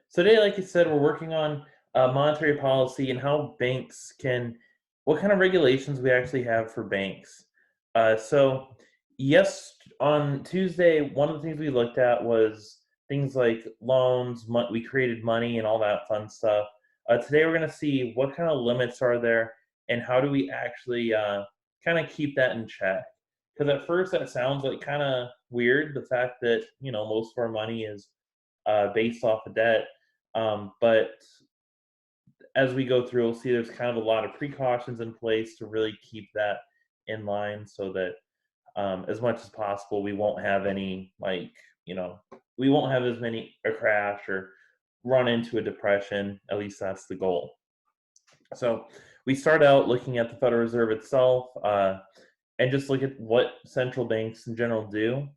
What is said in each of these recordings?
So today, like you said, we're working on monetary policy and how banks can, what kind of regulations we actually have for banks. So, yes, on Tuesday, one of the things we looked at was things like loans. We created money and all that fun stuff. Today, we're going to see what kind of limits are there and how do we actually kind of keep that in check. Because at first, that sounds like kind of weird. The fact that most of our money is based off of debt, but as we go through, we'll see there's kind of a lot of precautions in place to really keep that in line so that as much as possible, we won't have any, we won't have as many a crash or run into a depression. At least that's the goal. So we start out looking at the Federal Reserve itself and just look at what central banks in general do.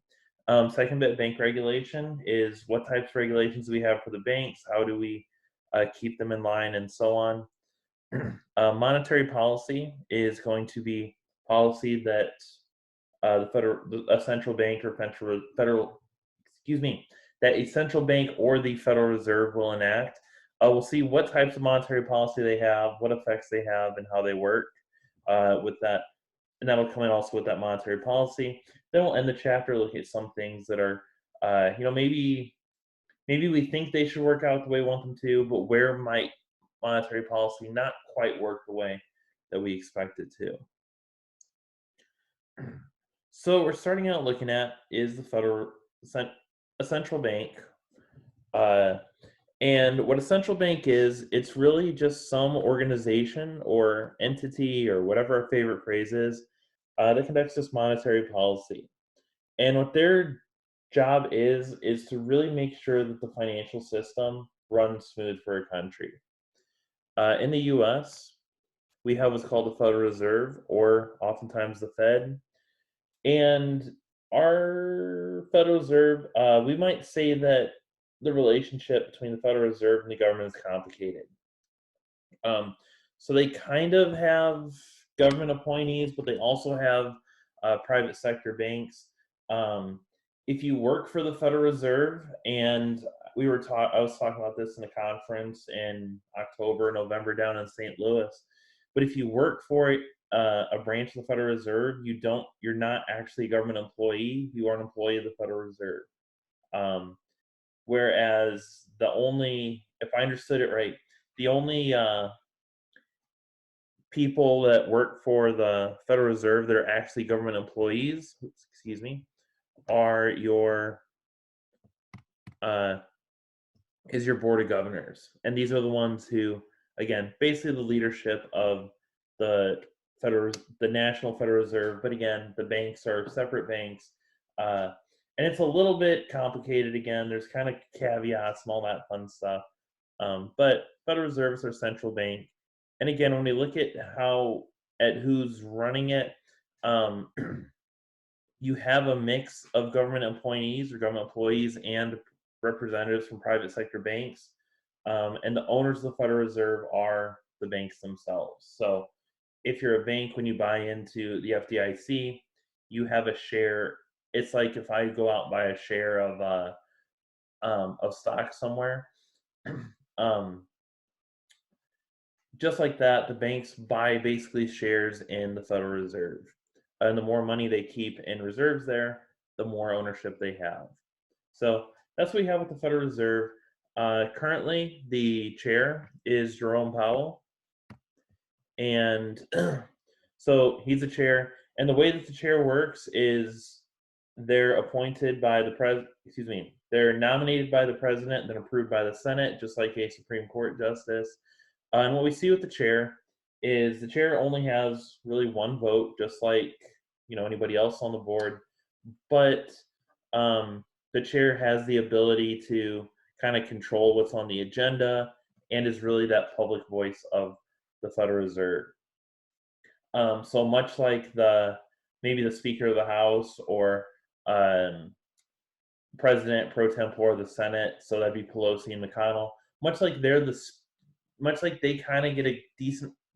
Second bit, bank regulation is what types of regulations we have for the banks, how do we keep them in line, and so on. Monetary policy is going to be policy that a central bank or excuse me, that a central bank or the Federal Reserve will enact. We'll see what types of monetary policy they have, what effects they have, and how they work with that. And that'll come in also with that monetary policy. Then we'll end the chapter looking at some things that are, maybe we think they should work out the way we want them to, but where might monetary policy not quite work the way that we expect it to? So what we're starting out looking at is a central bank. Uh, and what a central bank is, it's really just some organization or entity or whatever our favorite phrase is that conducts this monetary policy. And what their job is to really make sure that the financial system runs smooth for a country. In the U.S., we have what's called the Federal Reserve, or oftentimes the Fed. And our Federal Reserve, we might say that the relationship between the Federal Reserve and the government is complicated. So they kind of have government appointees, but they also have private sector banks. If you work for the Federal Reserve, and I was talking about this in a conference in October, November down in St. Louis. But if you work for a branch of the Federal Reserve, you're not actually a government employee. You are an employee of the Federal Reserve. Whereas if I understood it right, the only people that work for the Federal Reserve that are actually government employees, excuse me, are your board of governors, and these are the ones who, again, basically the leadership of the National Federal Reserve. But again, the banks are separate banks, and it's a little bit complicated. Again, there's kind of caveats and all that fun stuff. But Federal Reserve is our central bank, and again, when we look at who's running it, you have a mix of government appointees or government employees and representatives from private sector banks. And the owners of the Federal Reserve are the banks themselves. So if you're a bank, when you buy into the FDIC, you have a share. It's like if I go out and buy a share of stock somewhere. Just like that, the banks buy basically shares in the Federal Reserve. And the more money they keep in reserves there, the more ownership they have. So that's what we have with the Federal Reserve. Currently, the chair is Jerome Powell. And so he's the chair. And the way that the chair works is they're appointed by they're nominated by the president and then approved by the Senate, just like a Supreme Court justice. And what we see with the chair is the chair only has really one vote, just like anybody else on the board. But the chair has the ability to kind of control what's on the agenda and is really that public voice of the Federal Reserve. So much like maybe the Speaker of the House or President pro tempore of the Senate, so that'd be Pelosi and McConnell. Much like they kind of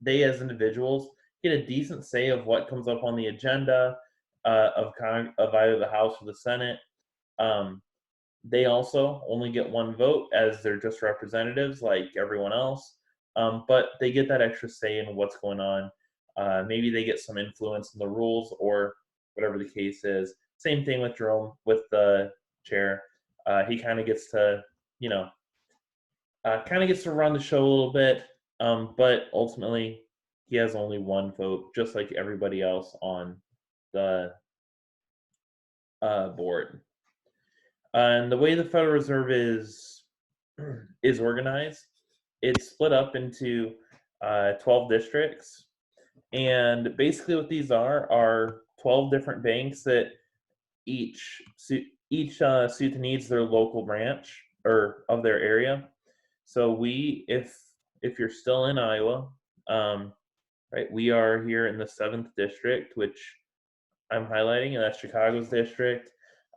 they as individuals get a decent say of what comes up on the agenda of either the House or the Senate. They also only get one vote as they're just representatives like everyone else, but they get that extra say in what's going on. Maybe they get some influence in the rules or whatever the case is. Same thing with Jerome, with the chair. He kind of gets to, you know, kind of gets to run the show a little bit, but ultimately he has only one vote, just like everybody else on the board. And the way the Federal Reserve is organized, it's split up into 12 districts, and basically what these are 12 different banks that each suit the needs of their local branch or of their area. So if you're still in Iowa, um, right, we are here in the 7th district, which I'm highlighting, and that's Chicago's district.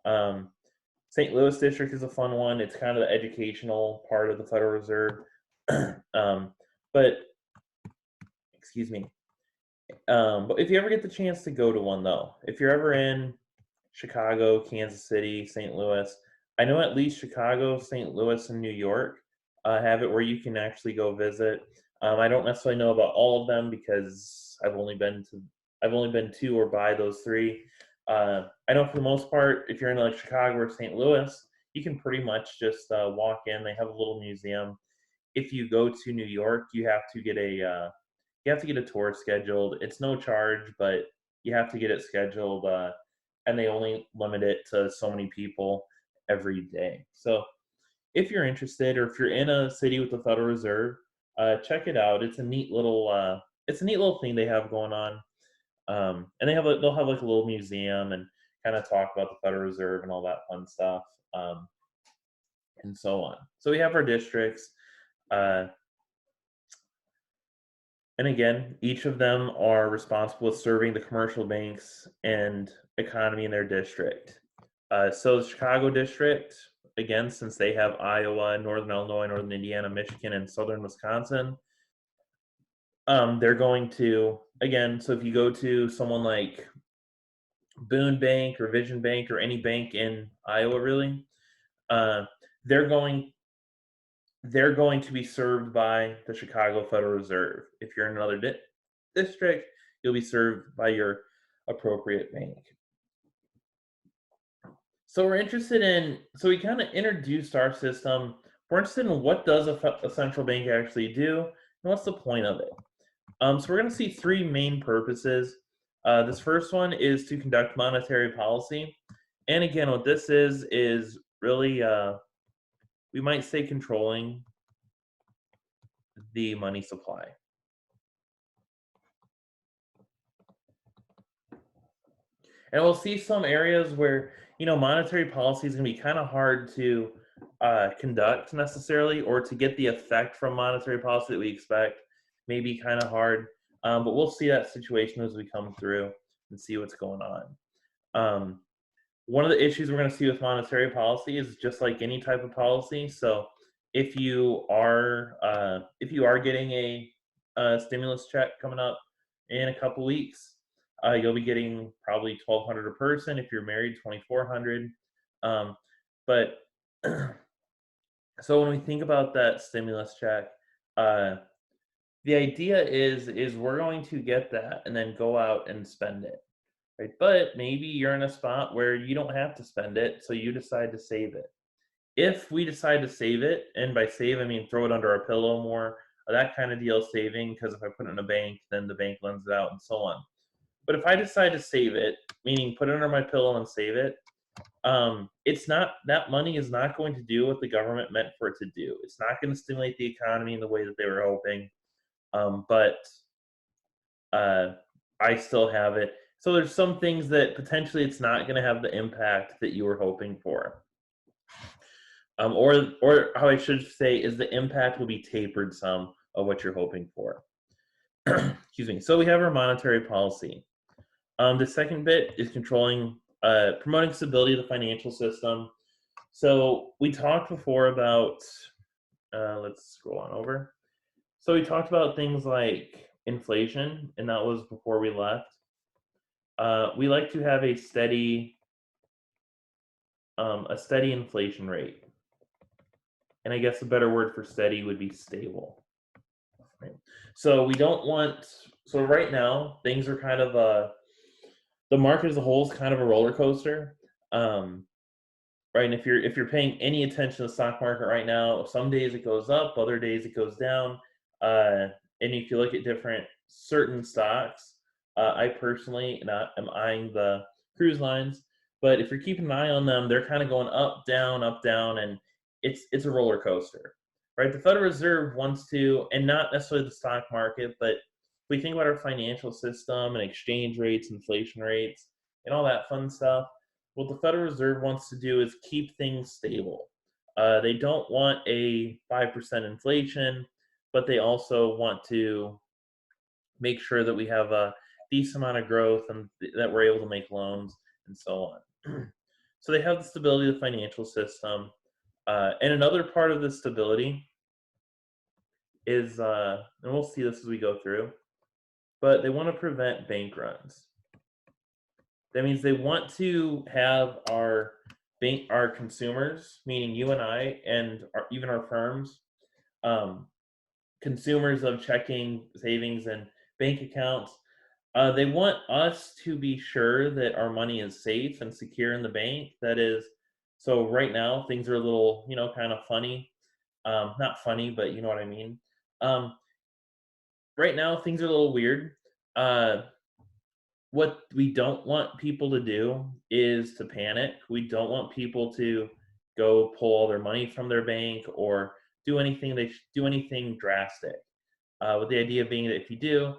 Um, St. Louis district is a fun one. It's kind of the educational part of the Federal Reserve. um, but excuse me. But if you ever get the chance to go to one, though, if you're ever in Chicago, Kansas City, St. Louis, I know at least Chicago, St. Louis, and New York have it where you can actually go visit. I don't necessarily know about all of them because I've only been to or by those three. I know for the most part, if you're in like Chicago or St. Louis, you can pretty much just walk in. They have a little museum. If you go to New York, you have to get a tour scheduled. It's no charge, but you have to get it scheduled, and they only limit it to so many people every day. So if you're interested, or if you're in a city with the Federal Reserve, check it out. It's a neat little thing they have going on, and they'll have like a little museum and kind of talk about the Federal Reserve and all that fun stuff, um, and so on. So we have our districts. Uh, And again, each of them are responsible with serving the commercial banks and economy in their district. So the Chicago district, again, since they have Iowa, Northern Illinois, Northern Indiana, Michigan, and Southern Wisconsin, they're going to, again, so if you go to someone like Boone Bank or Vision Bank or any bank in Iowa, really, uh, they're going they're going to be served by the Chicago Federal Reserve. If you're in another district, you'll be served by your appropriate bank. So we kind of introduced our system. We're interested in what does a central bank actually do, and what's the point of it. So we're going to see three main purposes. This first one is to conduct monetary policy, and again, what this is really we might say controlling the money supply. And we'll see some areas where, monetary policy is going to be kind of hard to conduct necessarily, or to get the effect from monetary policy that we expect may be kind of hard. But we'll see that situation as we come through and see what's going on. Um, One of the issues we're going to see with monetary policy is just like any type of policy. So if you are getting a stimulus check coming up in a couple weeks, you'll be getting probably 1,200 a person. If you're married, 2,400. But so when we think about that stimulus check, uh, the idea is we're going to get that and then go out and spend it, right? But maybe you're in a spot where you don't have to spend it, so you decide to save it. If we decide to save it, and by save I mean throw it under our pillow more, that kind of deal saving, because if I put it in a bank, then the bank lends it out and so on. But if I decide to save it, meaning put it under my pillow and save it, it's not that money is not going to do what the government meant for it to do. It's not going to stimulate the economy in the way that they were hoping. But I still have it. So there's some things that potentially it's not going to have the impact that you were hoping for. Or how I should say is the impact will be tapered some of what you're hoping for. Excuse me. So we have our monetary policy. The second bit is promoting stability of the financial system. So we talked before about, let's scroll on over. So we talked about things like inflation, and that was before we left. We like to have a steady a steady inflation rate. And I guess a better word for steady would be stable. Right? So we don't want. So right now things are kind of the market as a whole is kind of a roller coaster. Um, right, and if you're paying any attention to the stock market right now, some days it goes up, other days it goes down. Uh, and if you look at different certain stocks, I personally not am eyeing the cruise lines, but if you're keeping an eye on them, they're kind of going up, down, and it's a roller coaster, right? The Federal Reserve wants to, and not necessarily the stock market, but if we think about our financial system and exchange rates, inflation rates, and all that fun stuff, what the Federal Reserve wants to do is keep things stable. They don't want a 5% inflation, but they also want to make sure that we have a decent amount of growth and that we're able to make loans and so on. So they have the stability of the financial system. And another part of the stability is, and we'll see this as we go through, but they want to prevent bank runs. That means they want to have our consumers, meaning you and I, and even our firms, um, consumers of checking, savings, and bank accounts. They want us to be sure that our money is safe and secure in the bank. That is, so right now things are a little, kind of funny. Not funny, but you know what I mean. Um, right now things are a little weird. Uh, what we don't want people to do is to panic. We don't want people to go pull all their money from their bank or do anything drastic. With the idea being that if you do,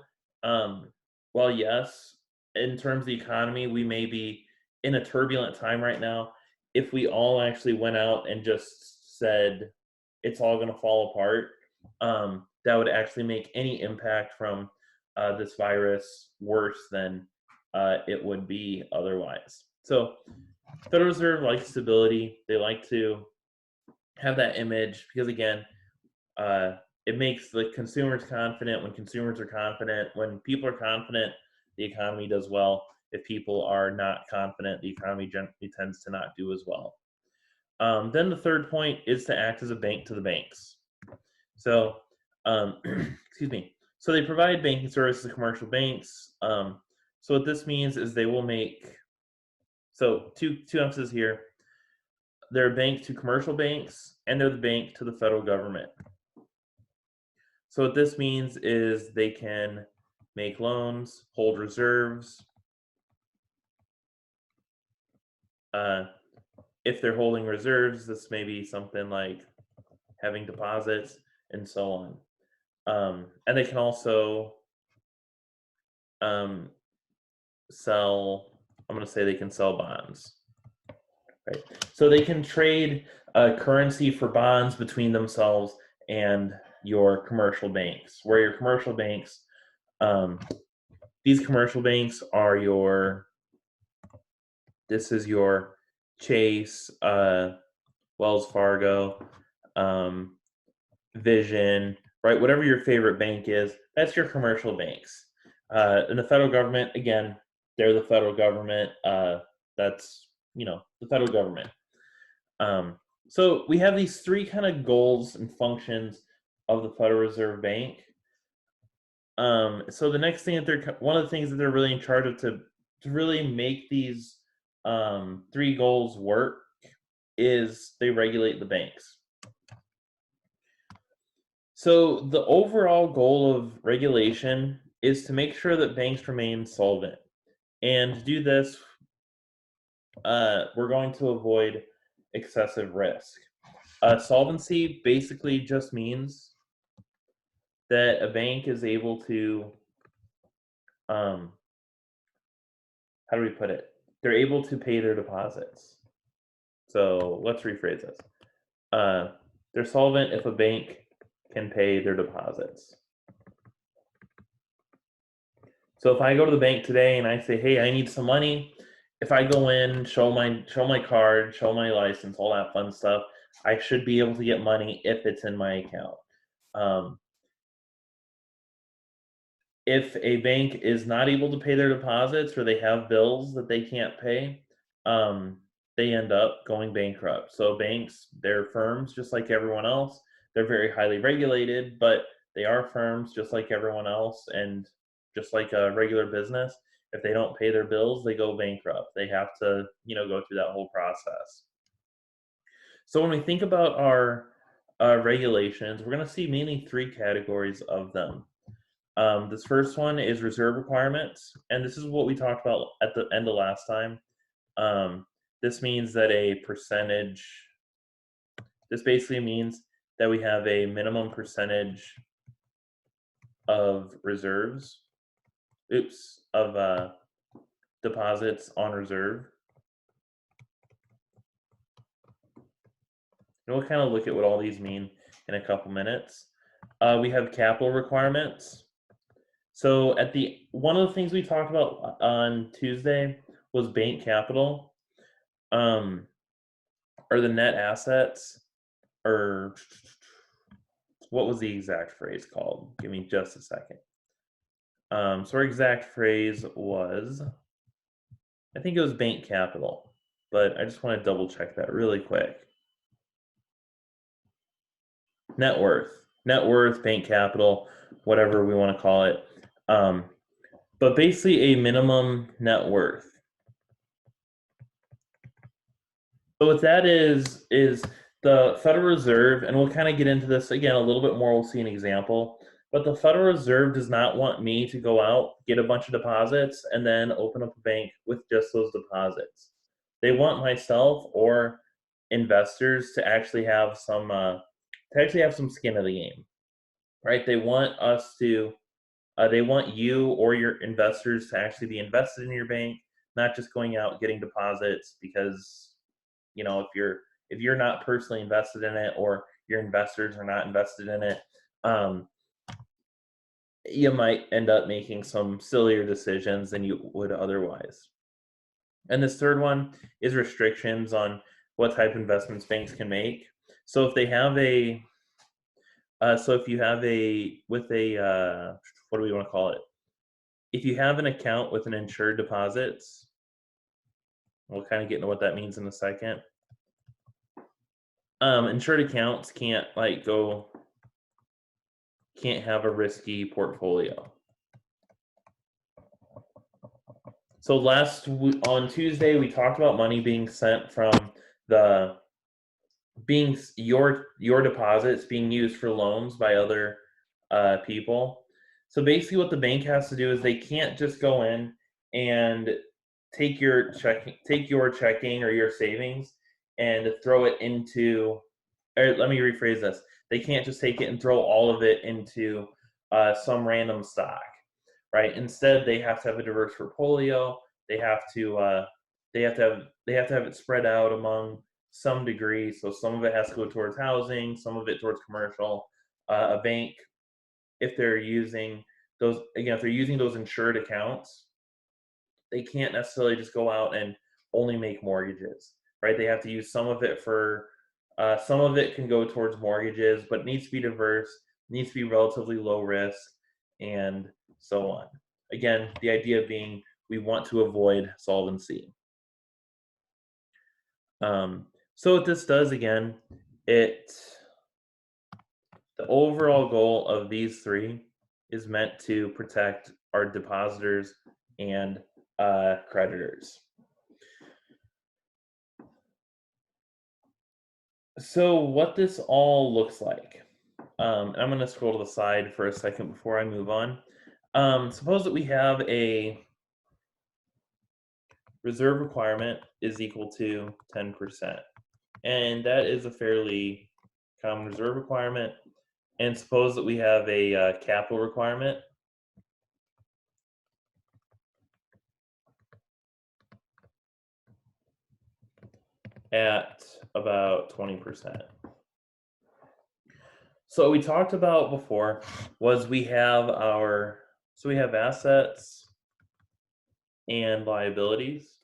well, yes, in terms of the economy, we may be in a turbulent time right now. If we all actually went out and just said it's all going to fall apart, that would actually make any impact from this virus worse than it would be otherwise. So, Federal Reserve likes stability. They like to have that image because, again, uh, it makes the consumers confident. When consumers are confident, when people are confident, the economy does well. If people are not confident, the economy generally tends to not do as well. Then the third point is to act as a bank to the banks. So, excuse me. So they provide banking services to commercial banks. So what this means is they will make, so two emphases here. They're a bank to commercial banks, and they're the bank to the federal government. So what this means is they can make loans, hold reserves. Uh, if they're holding reserves, this may be something like having deposits and so on. And they can also um, sell. I'm going to say they can sell bonds. Right. So they can trade currency for bonds between themselves and your commercial banks. Where your commercial banks, um, these commercial banks are this is your Chase, Wells Fargo, um, Vision, right? Whatever your favorite bank is, that's your commercial banks. And the federal government, again, they're the federal government. That's the federal government. So we have these three kind of goals and functions of the Federal Reserve Bank. So the next thing that one of the things that they're really in charge of to really make these three goals work is they regulate the banks. So the overall goal of regulation is to make sure that banks remain solvent. And to do this, we're going to avoid excessive risk. Solvency basically just means that a bank is able to, how do we put it? They're able to pay their deposits. So let's rephrase this. They're solvent if a bank can pay their deposits. So if I go to the bank today and I say, "Hey, I need some money," if I go in, show my card, show my license, all that fun stuff, I should be able to get money if it's in my account. Um, if a bank is not able to pay their deposits or they have bills that they can't pay, um, they end up going bankrupt. So banks, they're firms just like everyone else. They're very highly regulated, but they are firms just like everyone else, and just like a regular business, if they don't pay their bills, they go bankrupt. They have to, go through that whole process. So when we think about our regulations, we're going to see mainly three categories of them. This first one is reserve requirements, and this is what we talked about at the end of last time. Um, this means that this basically means that we have a minimum percentage of reserves, of deposits on reserve. And we'll kind of look at what all these mean in a couple minutes. We have capital requirements. So one of the things we talked about on Tuesday was bank capital, or the net assets, or what was the exact phrase called? Give me just a second. So our exact phrase was, I think it was bank capital, but I just want to double check that really quick. Net worth, bank capital, whatever we want to call it. But basically a minimum net worth. So what that is the Federal Reserve, and we'll kind of get into this again a little bit more. We'll see an example. But the Federal Reserve does not want me to go out, get a bunch of deposits, and then open up a bank with just those deposits. They want myself or investors to actually have some skin in the game, right? They want they want you or your investors to actually be invested in your bank, not just going out getting deposits because if you're not personally invested in it, or your investors are not invested in it, you might end up making some sillier decisions than you would otherwise. And this third one is restrictions on what type of investments banks can make. So if they have if you have what do we want to call it? If you have an account with an insured deposits, we'll kind of get into what that means in a second. Insured accounts can't have a risky portfolio. So on Tuesday, we talked about money being sent from your deposits being used for loans by other people. So basically what the bank has to do is they can't just go in and take your checking or your savings and throw it into, or let me rephrase this. They can't just take it and throw all of it into some random stock, right? Instead, they have to have a diverse portfolio. They have to have it spread out among some degree. So some of it has to go towards housing, some of it towards commercial. A bank, if they're using those insured accounts, they can't necessarily just go out and only make mortgages, right? They have to use some of it some of it can go towards mortgages, but it needs to be diverse, needs to be relatively low risk, and so on. Again, the idea being we want to avoid solvency. So what this does, again, the overall goal of these three is meant to protect our depositors and creditors. So what this all looks like, I'm going to scroll to the side for a second before I move on. Suppose that we have a reserve requirement is equal to 10%. And that is a fairly common reserve requirement. And suppose that we have a capital requirement at about 20%. So what we talked about before was we have assets and liabilities.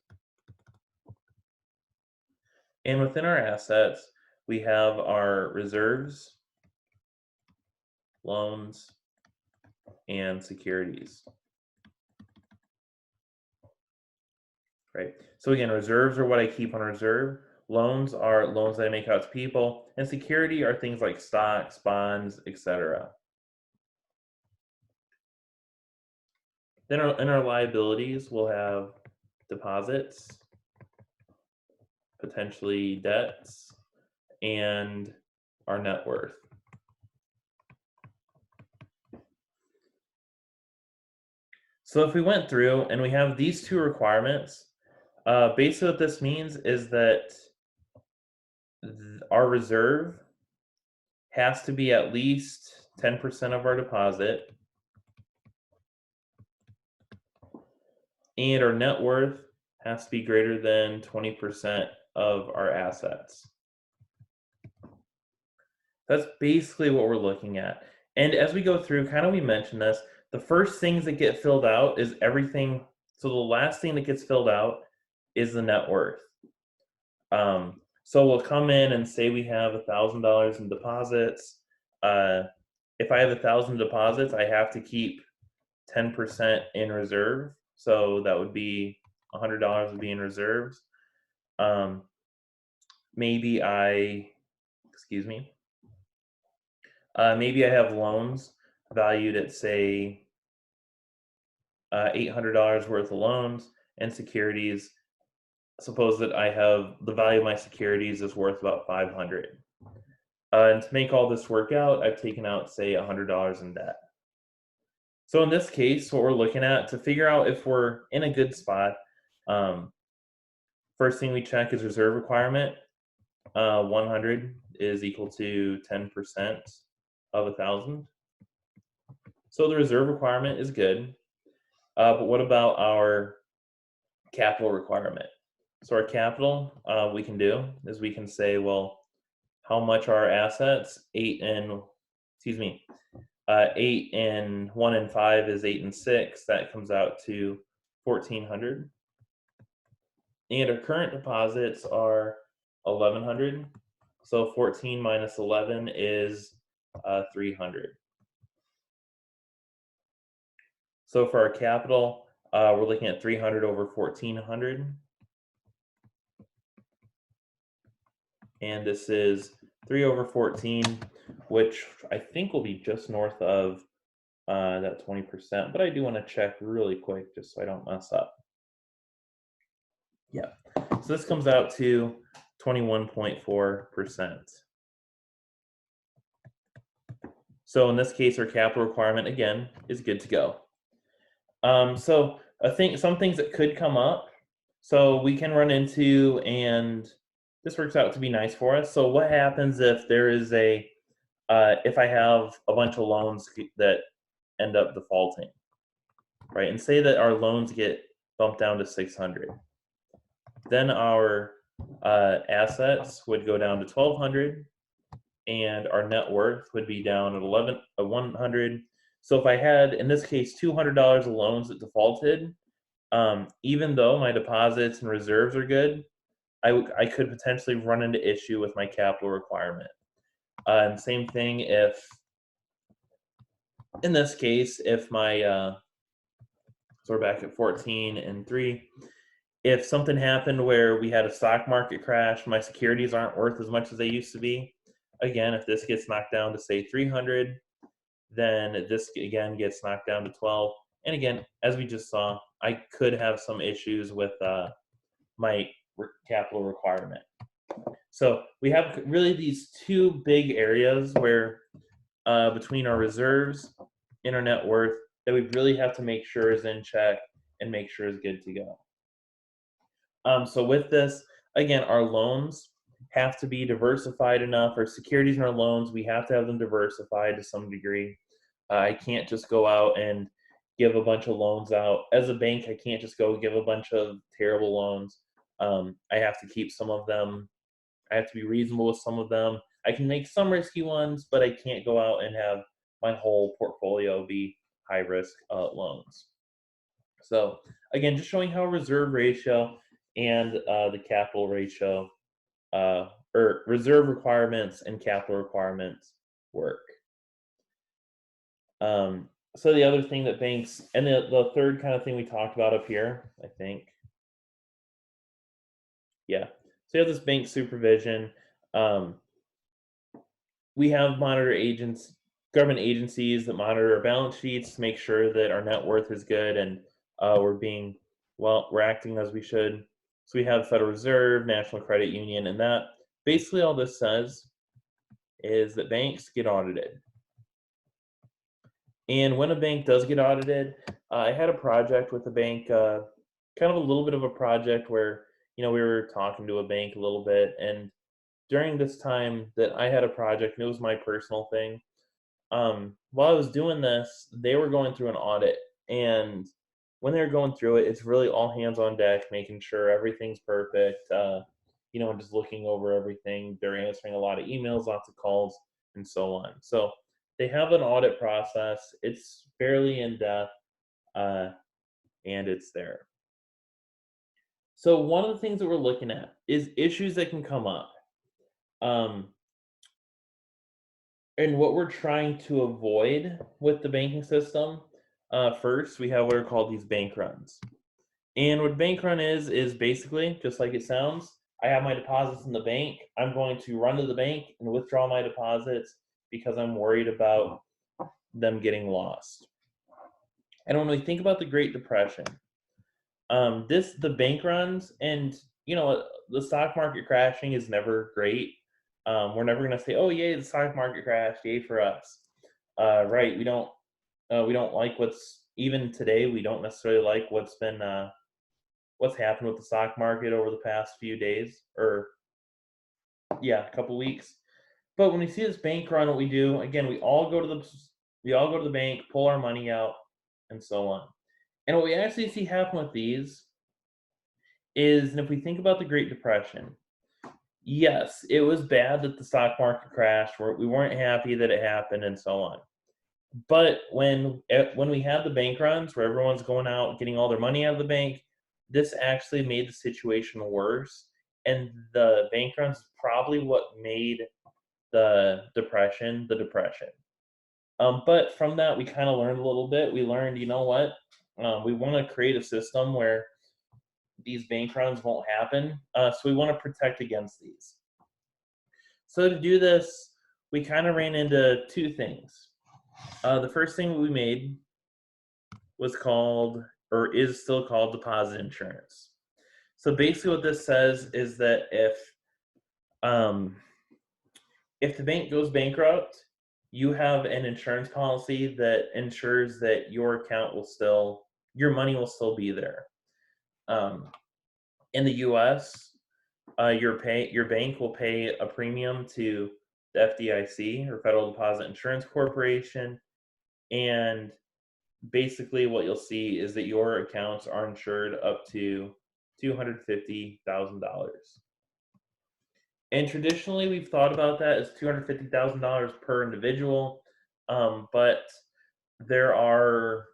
And within our assets, we have our reserves, loans, and securities. right? So again, reserves are what I keep on reserve. Loans are loans that I make out to people, and security are things like stocks, bonds, etc. Then in our liabilities, we'll have deposits, potentially debts, and our net worth. So if we went through and we have these two requirements, basically what this means is that our reserve has to be at least 10% of our deposit, and our net worth has to be greater than 20% of our assets. That's basically what we're looking at. And as we go through, kind of we mentioned this, the first things that get filled out is everything. So the last thing that gets filled out is the net worth. So we'll come in and say we have $1,000 in deposits. If I have 1,000 deposits, I have to keep 10% in reserve. So that would be $100 would be in reserves. Maybe I, excuse me, maybe I have loans valued at say $800 worth of loans and securities. Suppose that I have the value of my securities is worth about 500. And to make all this work out, I've taken out say $100 in debt. So in this case, what we're looking at to figure out if we're in a good spot, um, first thing we check is reserve requirement. 100 is equal to 10% of 1,000. So the reserve requirement is good. But what about our capital requirement? So our capital, we can do is we can say, well, how much are our assets? 8 and 1 and 5 is 8 and 6. That comes out to 1,400. And our current deposits are 1,100. So 14 minus 11 is 300. So for our capital, we're looking at 300 over 1,400. And this is 3 over 14, which I think will be just north of that 20%. But I do want to check really quick just so I don't mess up. Yeah. So this comes out to 21.4%. So in this case, our capital requirement, again, is good to go. So I think some things that could come up, so we can run into, and this works out to be nice for us. So what happens if there is if I have a bunch of loans that end up defaulting, right? And say that our loans get bumped down to 600. Then our assets would go down to 1,200, and our net worth would be down at 100. So if I had, in this case, $200 of loans that defaulted, even though my deposits and reserves are good, I could potentially run into issue with my capital requirement. And same thing if, in this case, if my, so we're back at 14 and 3. If something happened where we had a stock market crash, my securities aren't worth as much as they used to be. Again, if this gets knocked down to say 300, then this again gets knocked down to 12. And again, as we just saw, I could have some issues with my capital requirement. So we have really these two big areas where between our reserves and our net worth that we really have to make sure is in check and make sure is good to go. So with this, again, our loans have to be diversified enough. Our securities and our loans, we have to have them diversified to some degree. I can't just go out and give a bunch of loans out. As a bank, I can't just go give a bunch of terrible loans. I have to keep some of them. I have to be reasonable with some of them. I can make some risky ones, but I can't go out and have my whole portfolio be high risk loans. So again, just showing how reserve ratio and the capital ratio or reserve requirements and capital requirements work. So the other thing that banks, and the third kind of thing we talked about up here, I think, Yeah. So you have this bank supervision. Um, we have government agencies that monitor our balance sheets to make sure that our net worth is good and we're being we're acting as we should. So we have Federal Reserve, National Credit Union, and that basically all this says is that banks get audited. And when a bank does get audited, I had a project with a bank, kind of a little bit of a project where we were talking to a bank a little bit, and during this time that I had a project, and it was my personal thing. While I was doing this, they were going through an audit, and when they were going through it, it's really all hands on deck, making sure everything's perfect. And just looking over everything. They're answering a lot of emails, lots of calls, and so on. So they have an audit process. It's fairly in depth, uh, and it's there. So one of the things that we're looking at is issues that can come up. Um, And what we're trying to avoid with the banking system, first, we have what are called these bank runs. And what bank run is basically just like it sounds. I have my deposits in the bank. I'm going to run to the bank and withdraw my deposits because I'm worried about them getting lost. And when we think about the Great Depression, the bank runs and the stock market crashing is never great. We're never going to say, "Oh, yay, the stock market crashed, yay for us." Right? We don't like what's even today. We don't necessarily like what's happened with the stock market over the past few days, or yeah, a couple weeks. But when we see this bank run, what we do again, we all go to the bank, pull our money out, and so on. And what we actually see happen with these is, and if we think about the Great Depression, yes, it was bad that the stock market crashed. We weren't happy that it happened, and so on. But when we had the bank runs where everyone's going out getting all their money out of the bank, this actually made the situation worse. And the bank runs is probably what made the depression. But from that, we kind of learned a little bit. We learned, you know what? We want to create a system where these bank runs won't happen. So we want to protect against these. So to do this, we kind of ran into two things. The first thing we made was called, or is still called, deposit insurance. So basically, what this says is that um, if the bank goes bankrupt, you have an insurance policy that ensures that your money will still be there. Um, in the U.S., your bank will pay a premium to the FDIC, or Federal Deposit Insurance Corporation, and basically what you'll see is that your accounts are insured up to $250,000. And traditionally, we've thought about that as $250,000 per individual, but there are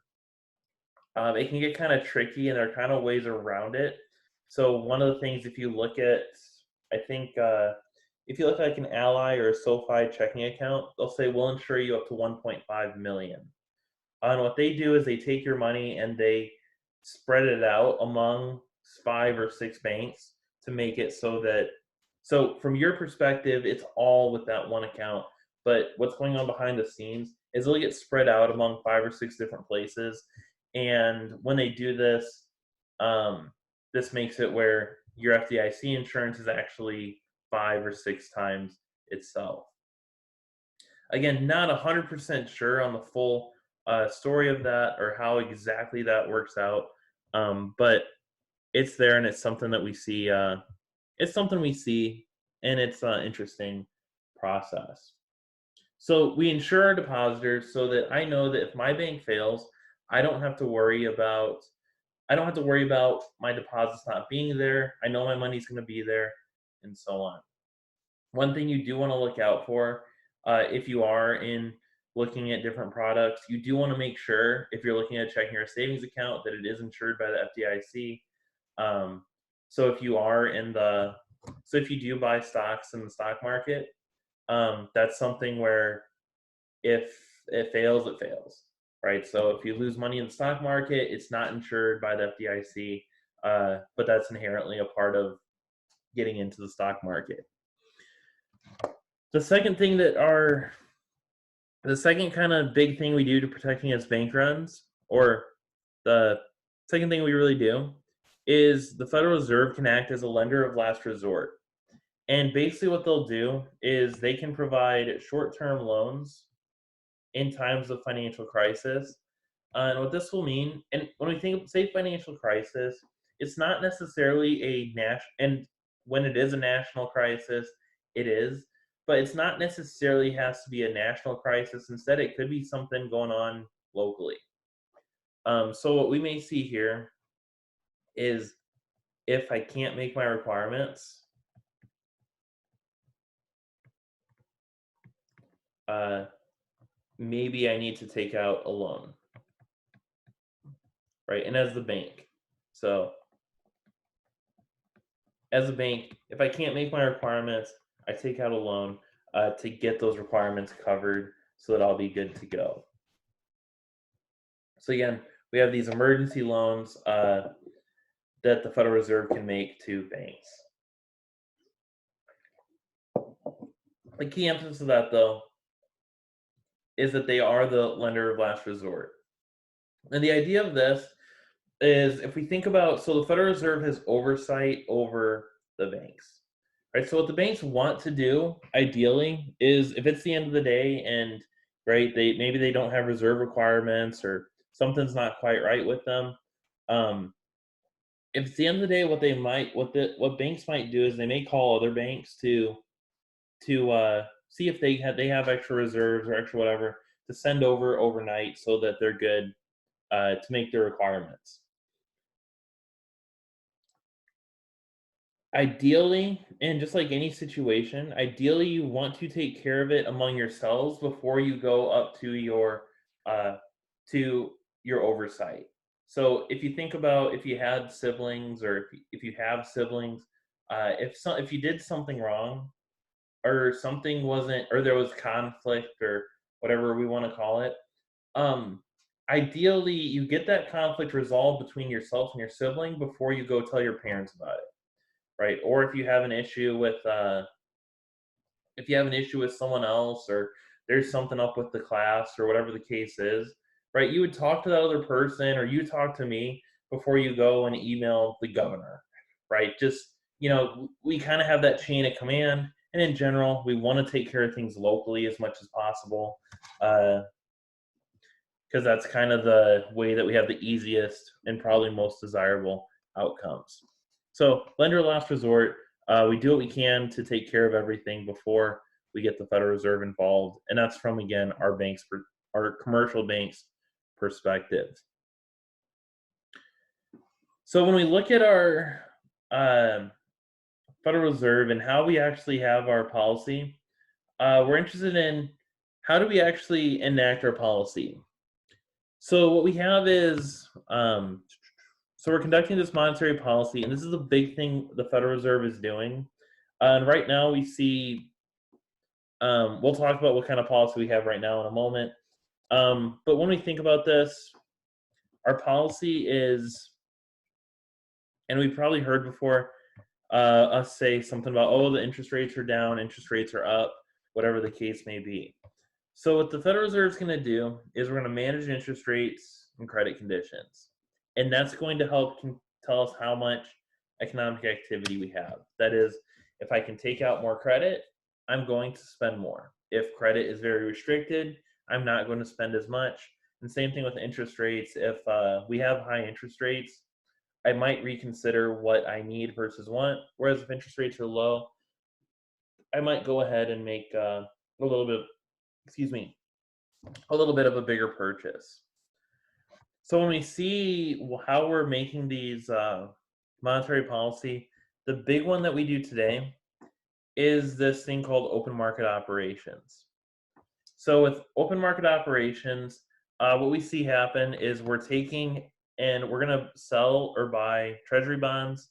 it can get kind of tricky, and there are kind of ways around it. So one of the things, if you look at, I think, if you look at like an Ally or a SoFi checking account, they'll say we'll insure you up to 1.5 million. And what they do is they take your money and they spread it out among 5 or 6 banks to make it so from your perspective, it's all with that one account. But what's going on behind the scenes is it'll get spread out among 5 or 6 different places. And when they do this, this makes it where your FDIC insurance is actually 5 or 6 times itself. Again, not 100% sure on the full story of that or how exactly that works out, but it's there, and it's something that we see. It's something we see, and it's an interesting process. So we insure our depositors so that I know that if my bank fails, I don't have to worry about I don't have to worry about my deposits not being there. I know my money's going to be there, and so on. One thing you do want to look out for, if you are in looking at different products, you do want to make sure if you're looking at checking your savings account that it is insured by the FDIC. Um, so if you are in the, so if you do buy stocks in the stock market, that's something where if it fails, it fails, right? So if you lose money in the stock market, it's not insured by the FDIC, but that's inherently a part of getting into the stock market. The second thing that our the second kind of big thing we do to protect against bank runs, or the second thing we really do, is the Federal Reserve can act as a lender of last resort. And basically, what they'll do is they can provide short term loans in times of financial crisis. And what this will mean, and when we say financial crisis, it's not necessarily a national, and when it is a national crisis, it is, but it's not necessarily has to be a national crisis. Instead, it could be something going on locally. So what we may see here is if I can't make my requirements, uh, maybe I need to take out a loan, right? And as the bank, so as a bank, if I can't make my requirements, I take out a loan to get those requirements covered so that I'll be good to go. So again, we have these emergency loans that the Federal Reserve can make to banks. The key emphasis of that, though, is that they are the lender of last resort. And the idea of this is if we think about, so the Federal Reserve has oversight over the banks, right? So what the banks want to do, ideally, is if it's the end of the day and right, maybe they don't have reserve requirements or something's not quite right with them. If it's the end of the day, what banks might do is they may call other banks to see if they have extra reserves or extra whatever to send over overnight so that they're good to make their requirements. Ideally, and just like any situation, ideally you want to take care of it among yourselves before you go up uh, to your oversight. So if you think about if you had siblings or if you have siblings, if you did something wrong or something wasn't or there was conflict or whatever we want to call it, um, ideally you get that conflict resolved between yourself and your sibling before you go tell your parents about it, right? Or if you have an issue with someone else or there's something up with the class or whatever the case is, right? You would talk to that other person or you talk to me before you go and email the governor, right? Just, we kind of have that chain of command. And in general, we want to take care of things locally as much as possible because that's kind of the way that we have the easiest and probably most desirable outcomes. So, lender last resort, we do what we can to take care of everything before we get the Federal Reserve involved, and that's from again our commercial banks' perspective. So when we look at our Federal Reserve and how we actually have our policy, we're interested in how do we actually enact our policy. So what we have is so we're conducting this monetary policy, and this is a big thing the Federal Reserve is doing. And right now we see, we'll talk about what kind of policy we have right now in a moment. But when we think about this, our policy is, and we've probably heard before us say something about, oh, the interest rates are down, interest rates are up, whatever the case may be. So what the Federal Reserve is going to do is we're going to manage interest rates and credit conditions. And that's going to help tell us how much economic activity we have. That is, if I can take out more credit, I'm going to spend more. If credit is very restricted, I'm not going to spend as much. And same thing with interest rates. If we have high interest rates, I might reconsider what I need versus want. Whereas if interest rates are low, I might go ahead and make a little bit of a bigger purchase. So when we see how we're making these monetary policy, the big one that we do today is this thing called open market operations. So with open market operations, what we see happen is we're taking and we're going to sell or buy treasury bonds,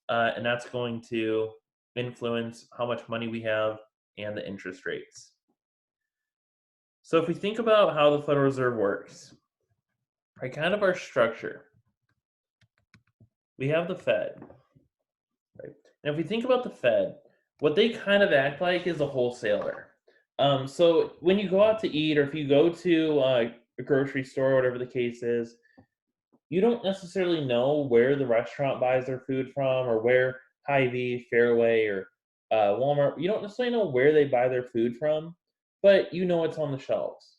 and that's going to influence how much money we have and the interest rates. So if we think about how the Federal Reserve works, right, kind of our structure, we have the Fed, right? Now, if we think about the Fed, what they kind of act like is a wholesaler. So when you go out to eat, or if you go to a grocery store, whatever the case is, you don't necessarily know where the restaurant buys their food from, or where Hy-Vee, Fairway, or Walmart. You don't necessarily know where they buy their food from, but you know it's on the shelves.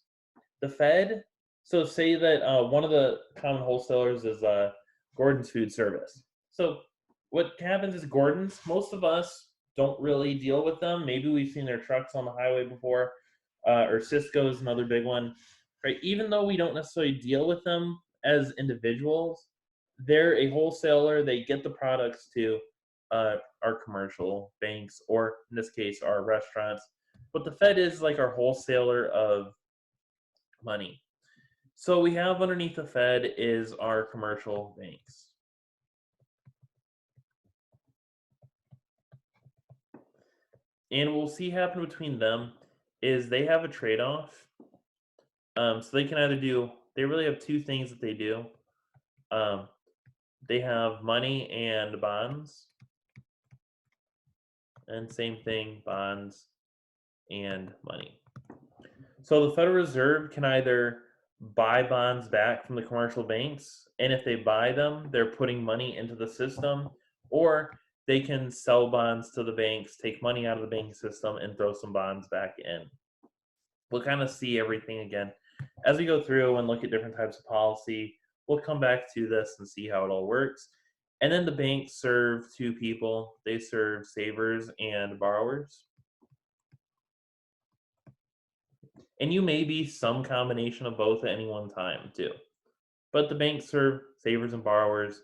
The Fed, so say that one of the common wholesalers is Gordon's Food Service. So what happens is Gordon's, most of us don't really deal with them. Maybe we've seen their trucks on the highway before, or Cisco's another big one, right? Even though we don't necessarily deal with them as individuals, they're a wholesaler. They get the products to our commercial banks, or in this case, our restaurants. But the Fed is like our wholesaler of money. So we have underneath the Fed is our commercial banks. And we'll see happen between them is they have a trade-off. So they can either do, they really have two things that they do. Um, they have money and bonds. And same thing, bonds and money. So the Federal Reserve can either buy bonds back from the commercial banks, and if they buy them, they're putting money into the system, or they can sell bonds to the banks, take money out of the banking system, and throw some bonds back in. We'll kind of see everything again as we go through and look at different types of policy. We'll come back to this and see how it all works. And then the banks serve two people. They serve savers and borrowers. And you may be some combination of both at any one time too. But the banks serve savers and borrowers.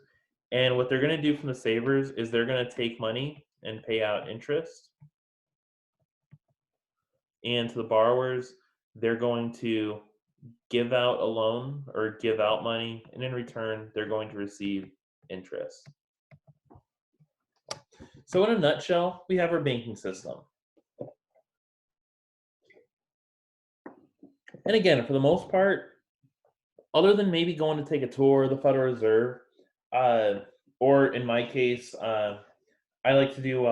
And what they're going to do from the savers is they're going to take money and pay out interest. And to the borrowers, they're going to give out a loan or give out money. And in return, they're going to receive interest. So, in a nutshell, we have our banking system. And again, for the most part, other than maybe going to take a tour of the Federal Reserve, uh, or in my case, I like to do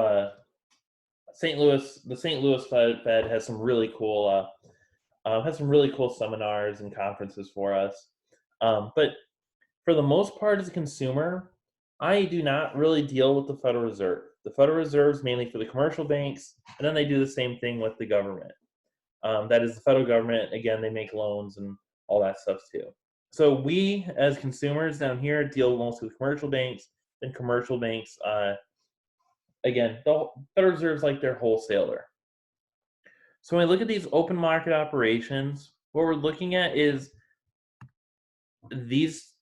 St. Louis. The St. Louis Fed has some really cool seminars and conferences for us. But for the most part, as a consumer, I do not really deal with the Federal Reserve. The Federal Reserve is mainly for the commercial banks, and then they do the same thing with the government. That is the federal government. Again, they make loans and all that stuff too. So we, as consumers down here, deal mostly with commercial banks. Then commercial banks, again, the Federal Reserve is like their wholesaler. So when we look at these open market operations, what we're looking at is this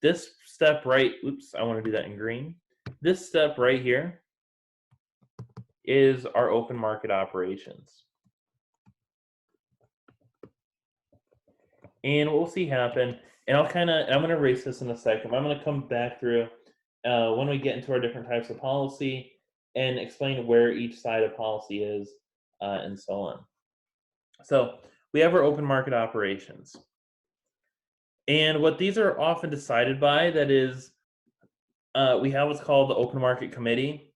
step right. Oops, I want to do that in green. This step right here is our open market operations. And what we'll see happen, and I'm going to erase this in a second. I'm going to come back through when we get into our different types of policy and explain where each side of policy is and so on. So we have our open market operations. And what these are often decided by, that is, we have what's called the Open Market Committee,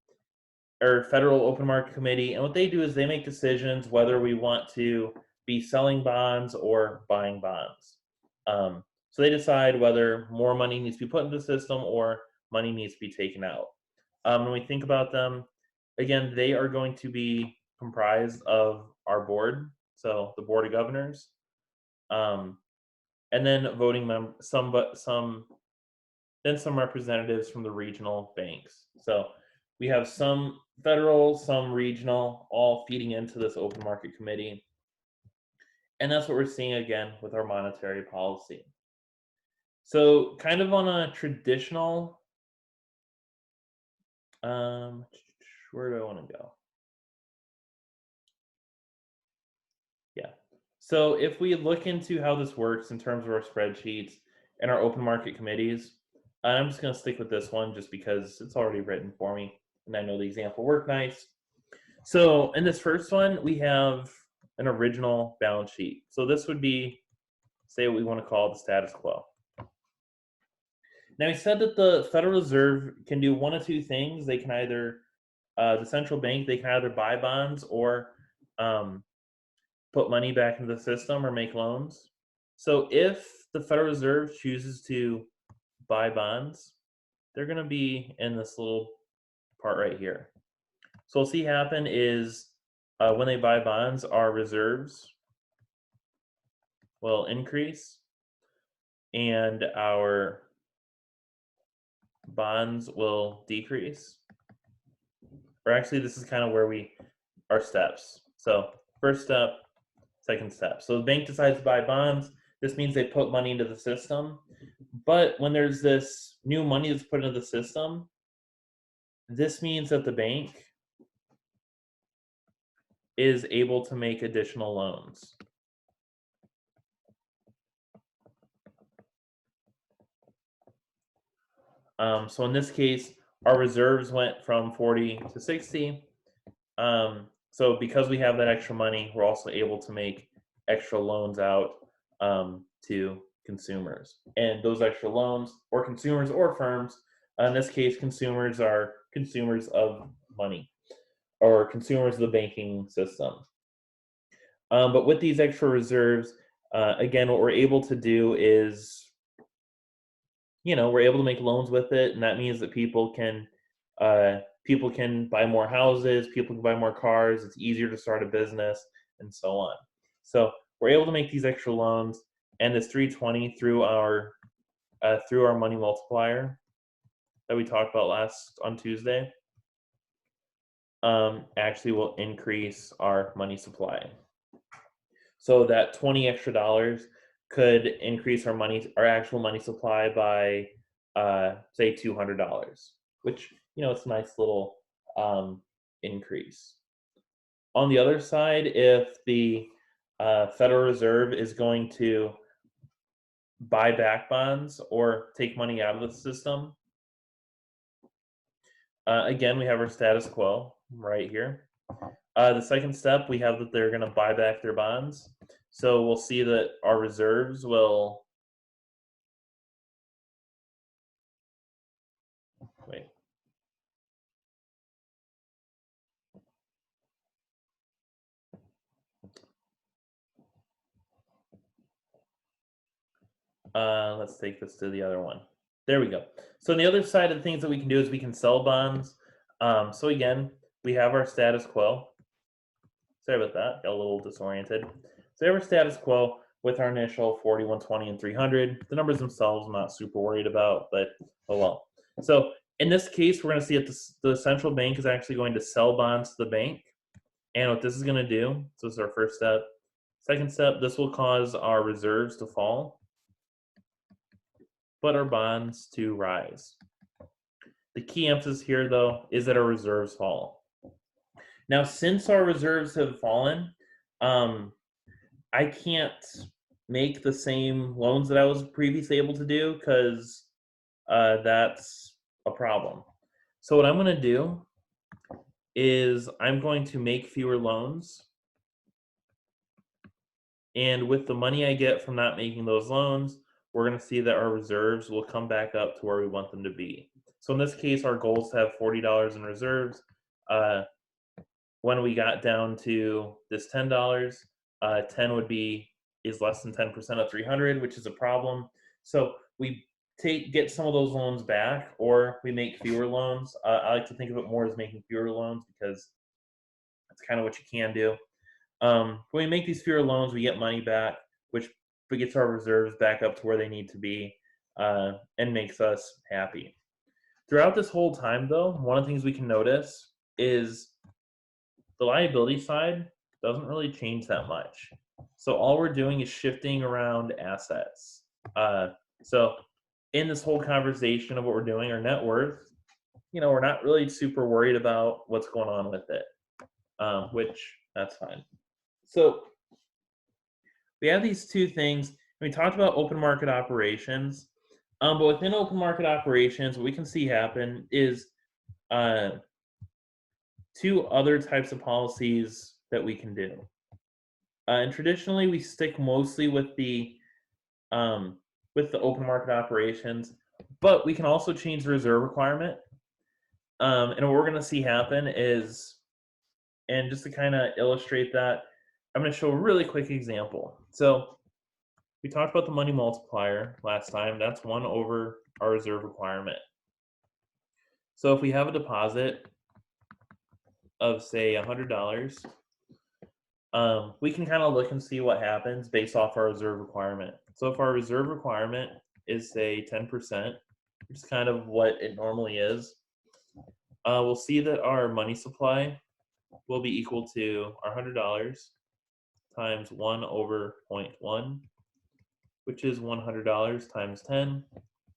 or Federal Open Market Committee. And what they do is they make decisions whether we want to be selling bonds or buying bonds. So they decide whether more money needs to be put into the system or money needs to be taken out. When we think about them, again, they are going to be comprised of our board, so the board of governors, and then voting some representatives from the regional banks. So we have some federal, some regional, all feeding into this open market committee. And that's what we're seeing again with our monetary policy. So kind of on a traditional, where do I want to go? Yeah. So if we look into how this works in terms of our spreadsheets and our open market committees, I'm just going to stick with this one just because it's already written for me and I know the example worked nice. So in this first one, we have an original balance sheet. So this would be, say, what we want to call the status quo. Now, we said that the Federal Reserve can do one of two things. They can either the central bank, they can either buy bonds or um, put money back into the system or make loans. So if the Federal Reserve chooses to buy bonds, they're going to be in this little part right here. So we'll see happen is when they buy bonds, our reserves will increase and our bonds will decrease. Or actually, this is kind of where our steps. So first step, second step. So the bank decides to buy bonds. This means they put money into the system. But when there's this new money that's put into the system, this means that the bank is able to make additional loans. So in this case, our reserves went from 40 to 60. So because we have that extra money, we're also able to make extra loans out to consumers. And those extra loans, or consumers or firms, in this case, consumers are consumers of money or consumers of the banking system. But with these extra reserves, again, what we're able to do is, we're able to make loans with it, and that means that people can buy more houses, people can buy more cars. It's easier to start a business, and so on. So we're able to make these extra loans, and this 320 through our money multiplier that we talked about on Tuesday actually will increase our money supply. So that 20 extra dollars could increase our actual money supply by say $200, which it's a nice little increase. On the other side, if the Federal Reserve is going to buy back bonds or take money out of the system, again, we have our status quo right here. The second step, we have that they're going to buy back their bonds. So we'll see that our reserves will, wait. Let's take this to the other one. There we go. So on the other side of the things that we can do is we can sell bonds. So again, we have our status quo. Sorry about that, got a little disoriented. So we have our status quo with our initial 40, 120, and 300. The numbers themselves I'm not super worried about, but oh well. So in this case, we're going to see that the central bank is actually going to sell bonds to the bank. And what this is going to do, so this is our first step. Second step, this will cause our reserves to fall, but our bonds to rise. The key emphasis here, though, is that our reserves fall. Now, since our reserves have fallen, I can't make the same loans that I was previously able to do because that's a problem. So what I'm going to do is I'm going to make fewer loans. And with the money I get from not making those loans, we're going to see that our reserves will come back up to where we want them to be. So in this case, our goal is to have $40 in reserves. When we got down to this $10, 10 is less than 10% of 300, which is a problem. So we get some of those loans back, or we make fewer loans. I like to think of it more as making fewer loans because that's kind of what you can do. When we make these fewer loans, we get money back, which gets our reserves back up to where they need to be, and makes us happy. Throughout this whole time, though, one of the things we can notice is the liability side doesn't really change that much. So all we're doing is shifting around assets. So in this whole conversation of what we're doing, our net worth, we're not really super worried about what's going on with it, which that's fine. So we have these two things. We talked about open market operations, but within open market operations, what we can see happen is two other types of policies that we can do. And traditionally, we stick mostly with the open market operations, but we can also change the reserve requirement. And what we're going to see happen is, and just to kind of illustrate that, I'm going to show a really quick example. So we talked about the money multiplier last time. That's 1 over our reserve requirement. So if we have a deposit of, say, $100, we can kind of look and see what happens based off our reserve requirement. So if our reserve requirement is, say, 10%, which is kind of what it normally is, we'll see that our money supply will be equal to our $100 times 1 over 0.1, which is $100 times 10,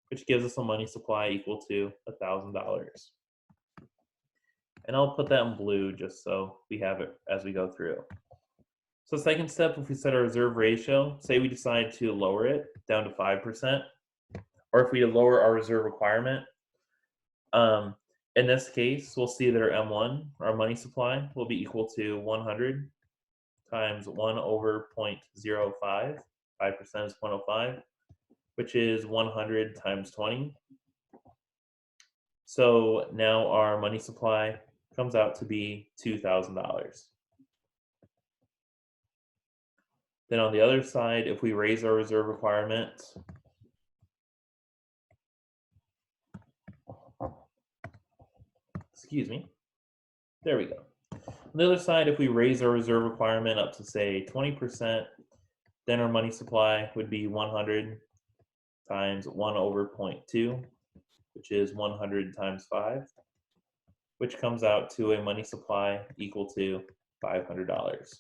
which gives us a money supply equal to $1,000. And I'll put that in blue just so we have it as we go through. So second step, if we set our reserve ratio, say we decide to lower it down to 5%, or if we lower our reserve requirement, in this case, we'll see that our M1, our money supply, will be equal to 100 times 1 over 0.05. 5% is 0.05, which is 100 times 20. So now our money supply comes out to be $2,000. Then on the other side, if we raise our reserve requirement, excuse me, there we go. On the other side, if we raise our reserve requirement up to, say, 20%, then our money supply would be 100 times 1 over 0.2, which is 100 times 5, which comes out to a money supply equal to $500.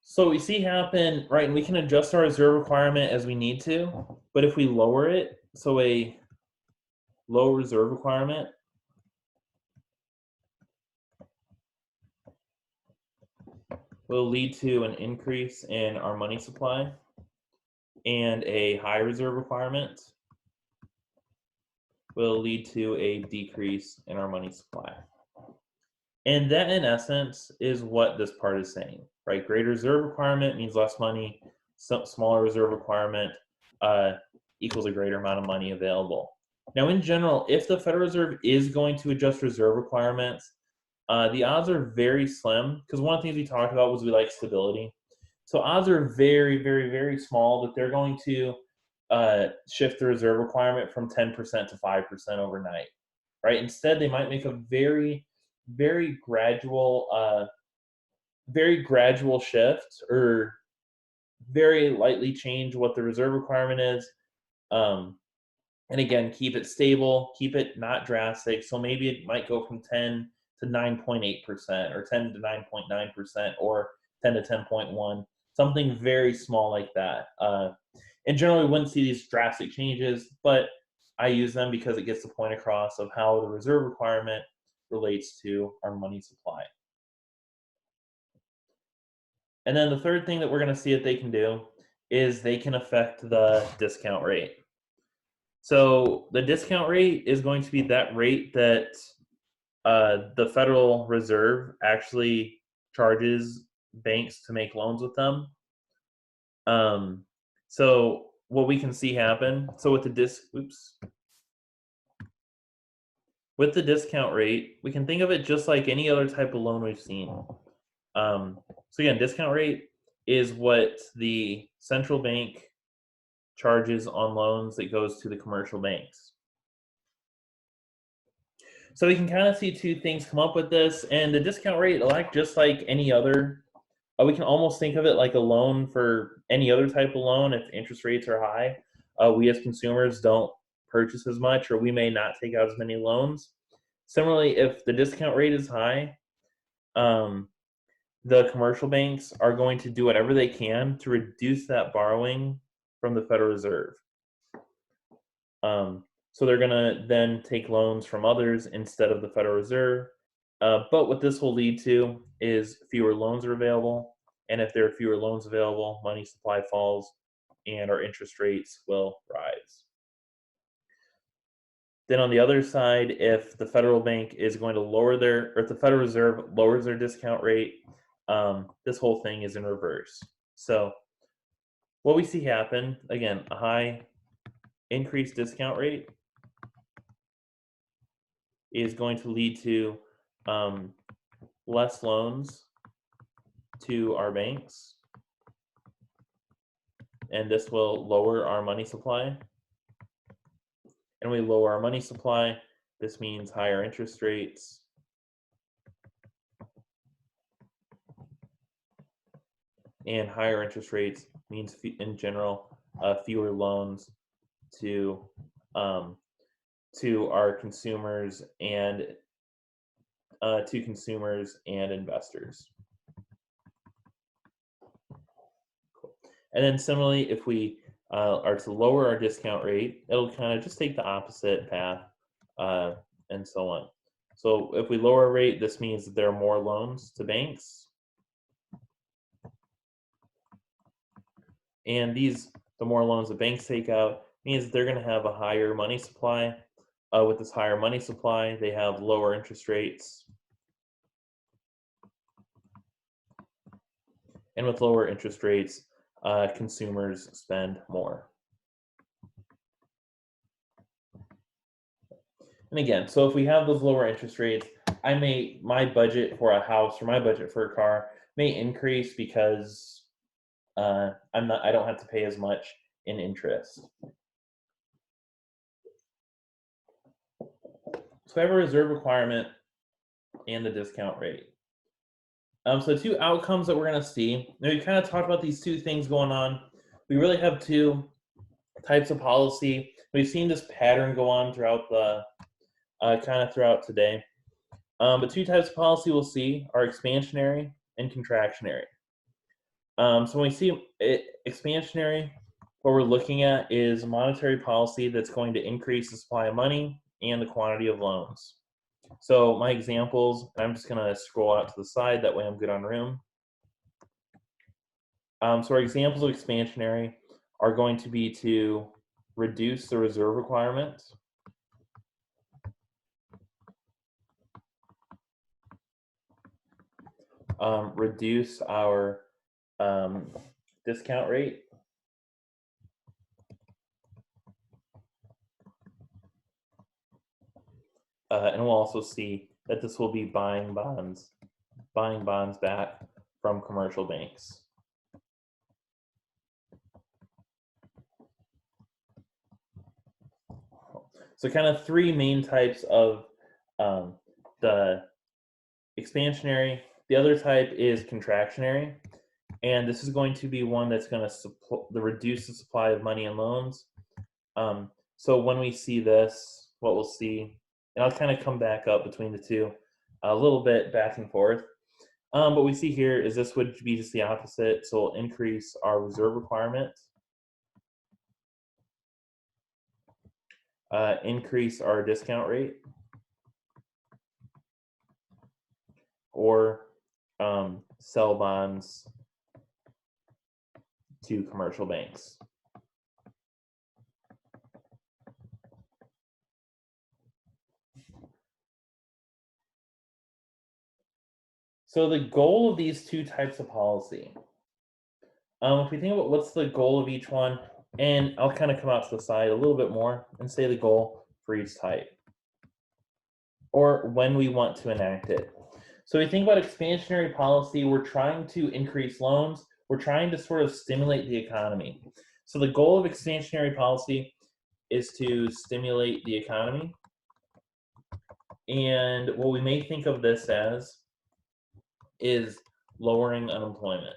So we see happen, right, and we can adjust our reserve requirement as we need to, but if we lower it, so a low reserve requirement will lead to an increase in our money supply, and a high reserve requirement will lead to a decrease in our money supply. And that, in essence, is what this part is saying, right? Greater reserve requirement means less money. Smaller reserve requirement equals a greater amount of money available. Now, in general, if the Federal Reserve is going to adjust reserve requirements, the odds are very slim, because one of the things we talked about was we like stability. So odds are very, very, very small that they're going to shift the reserve requirement from 10% to 5% overnight, right? Instead, they might make a very, very gradual shift, or very lightly change what the reserve requirement is. And again, keep it stable, keep it not drastic. So maybe it might go from 10 to 9.8%, or 10 to 9.9%, or 10 to 10.1, something very small like that. And generally, we wouldn't see these drastic changes, but I use them because it gets the point across of how the reserve requirement relates to our money supply. And then the third thing that we're going to see that they can do is they can affect the discount rate. So the discount rate is going to be that rate that the Federal Reserve actually charges banks to make loans with them. So what we can see happen, so with the discount rate, we can think of it just like any other type of loan we've seen. So again, discount rate is what the central bank charges on loans that goes to the commercial banks. So we can kind of see two things come up with this, and the discount rate, like just like any other, we can almost think of it like a loan for any other type of loan. If interest rates are high, we as consumers don't purchase as much, or we may not take out as many loans. Similarly, if the discount rate is high, the commercial banks are going to do whatever they can to reduce that borrowing from the Federal Reserve. So they're going to then take loans from others instead of the Federal Reserve. But what this will lead to is fewer loans are available. And if there are fewer loans available, money supply falls and our interest rates will rise. Then on the other side, if the federal bank is going to or if the Federal Reserve lowers their discount rate, this whole thing is in reverse. So what we see happen, again, a high increased discount rate is going to lead to less loans to our banks, and this will lower our money supply. And we lower our money supply, this means higher interest rates. And higher interest rates means, in general, fewer loans to our consumers and investors. Cool. And then similarly, if we are to lower our discount rate, it'll kind of just take the opposite path, and so on. So if we lower our rate, this means that there are more loans to banks. And the more loans the banks take out means that they're going to have a higher money supply. With this higher money supply, they have lower interest rates. And with lower interest rates, consumers spend more. And again, so if we have those lower interest rates, my budget for a house or my budget for a car may increase because I don't have to pay as much in interest. So I have a reserve requirement and the discount rate. So two outcomes that we're going to see. Now we kind of talked about these two things going on. We really have two types of policy. We've seen this pattern go on throughout throughout today. But two types of policy we'll see are expansionary and contractionary. So when we see expansionary, what we're looking at is monetary policy that's going to increase the supply of money and the quantity of loans. So my examples, I'm just going to scroll out to the side, that way I'm good on room. So our examples of expansionary are going to be to reduce the reserve requirement, reduce our discount rate, and we'll also see that this will be buying bonds back from commercial banks. So kind of three main types of the expansionary. The other type is contractionary, and this is going to be one that's going to reduce the supply of money and loans. So when we see this, what we'll see, and I'll kind of come back up between the two a little bit back and forth. What we see here is this would be just the opposite. So we'll increase our reserve requirement, increase our discount rate, or sell bonds to commercial banks. So the goal of these two types of policy, if we think about what's the goal of each one, and I'll kind of come out to the side a little bit more and say the goal for each type, or when we want to enact it. So we think about expansionary policy, we're trying to increase loans, we're trying to sort of stimulate the economy. So the goal of expansionary policy is to stimulate the economy. And what we may think of this as is lowering unemployment.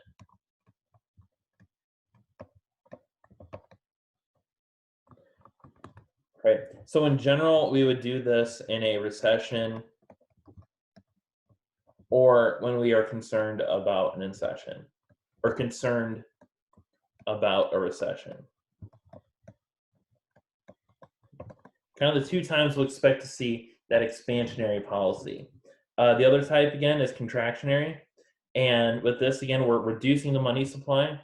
Right. So in general, we would do this in a recession or when we are concerned about an recession or concerned about a recession. Kind of the two times we'll expect to see that expansionary policy. The other type, again, is contractionary. And with this, again, we're reducing the money supply.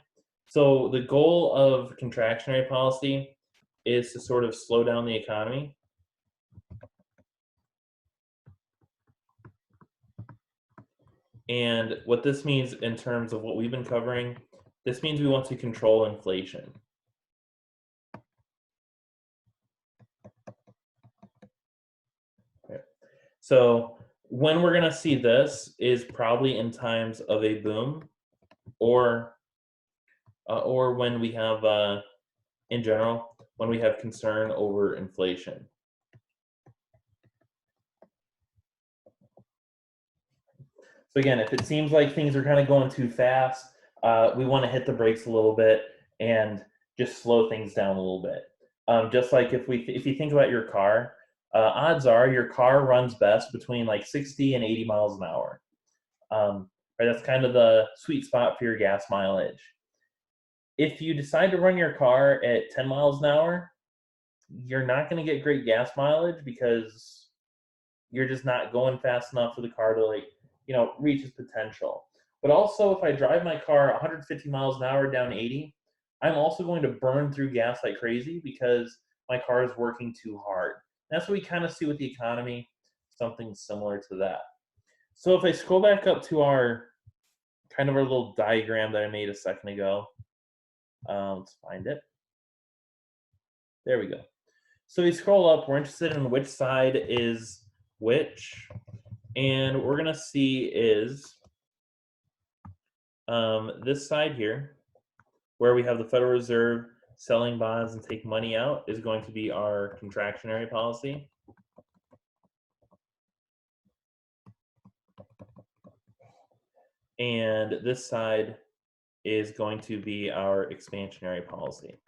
So the goal of contractionary policy is to sort of slow down the economy. And what this means in terms of what we've been covering, this means we want to control inflation. So when we're going to see this is probably in times of a boom, or when we have in general, when we have concern over inflation. So again, if it seems like things are kind of going too fast, we want to hit the brakes a little bit and just slow things down a little bit. Just like if you think about your car, odds are your car runs best between like 60 and 80 miles an hour. Right, that's kind of the sweet spot for your gas mileage. If you decide to run your car at 10 miles an hour, you're not going to get great gas mileage because you're just not going fast enough for the car to reach its potential. But also, if I drive my car 150 miles an hour down 80, I'm also going to burn through gas like crazy because my car is working too hard. That's what we kind of see with the economy, something similar to that. So if I scroll back up to our little diagram that I made a second ago, let's find it. There we go. So we scroll up, we're interested in which side is which, and what we're going to see is this side here, where we have the Federal Reserve selling bonds and take money out, is going to be our contractionary policy. And this side is going to be our expansionary policy.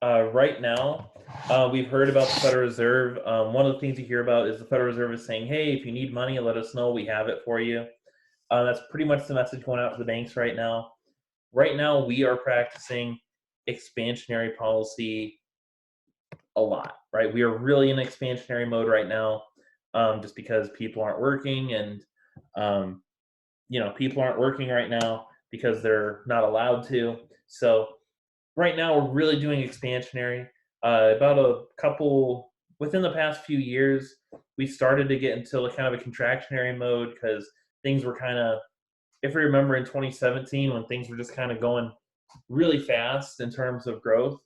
Right now, we've heard about the Federal Reserve. One of the things you hear about is the Federal Reserve is saying, hey, if you need money, let us know. We have it for you. That's pretty much the message going out to the banks right now. Right now, we are practicing expansionary policy a lot, right? We are really in expansionary mode right now, just because people aren't working, and people aren't working right now because they're not allowed to. So right now, we're really doing expansionary. Within the past few years, we started to get into kind of a contractionary mode because things were kind of, if we remember in 2017, when things were just kind of going really fast in terms of growth,